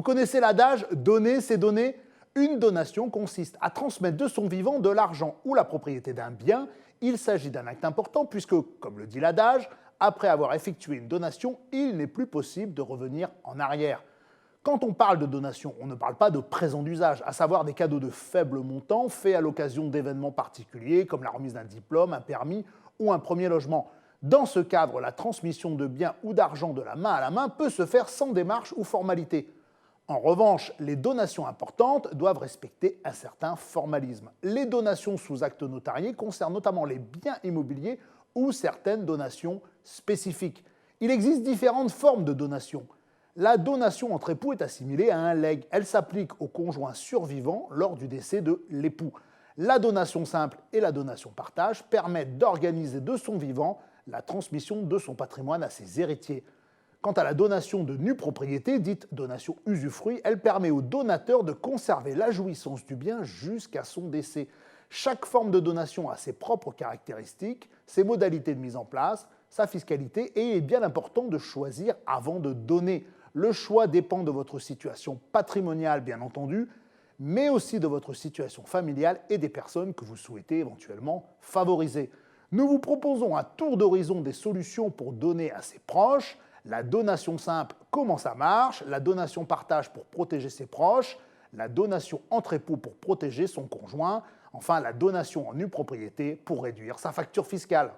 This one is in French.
Vous connaissez l'adage « donner, c'est donner ». Une donation consiste à transmettre de son vivant de l'argent ou la propriété d'un bien. Il s'agit d'un acte important puisque, comme le dit l'adage, après avoir effectué une donation, il n'est plus possible de revenir en arrière. Quand on parle de donation, on ne parle pas de présent d'usage, à savoir des cadeaux de faible montant faits à l'occasion d'événements particuliers comme la remise d'un diplôme, un permis ou un premier logement. Dans ce cadre, la transmission de biens ou d'argent de la main à la main peut se faire sans démarche ou formalité. En revanche, les donations importantes doivent respecter un certain formalisme. Les donations sous acte notarié concernent notamment les biens immobiliers ou certaines donations spécifiques. Il existe différentes formes de donation. La donation entre époux est assimilée à un legs. Elle s'applique au conjoint survivant lors du décès de l'époux. La donation simple et la donation partage permettent d'organiser de son vivant la transmission de son patrimoine à ses héritiers. Quant à la donation de nue propriété, dite donation usufruit, elle permet au donateur de conserver la jouissance du bien jusqu'à son décès. Chaque forme de donation a ses propres caractéristiques, ses modalités de mise en place, sa fiscalité, et il est bien important de choisir avant de donner. Le choix dépend de votre situation patrimoniale, bien entendu, mais aussi de votre situation familiale et des personnes que vous souhaitez éventuellement favoriser. Nous vous proposons un tour d'horizon des solutions pour donner à ses proches. La donation simple, comment ça marche, la donation partage pour protéger ses proches, la donation entre époux pour protéger son conjoint, enfin la donation en nue propriété pour réduire sa facture fiscale.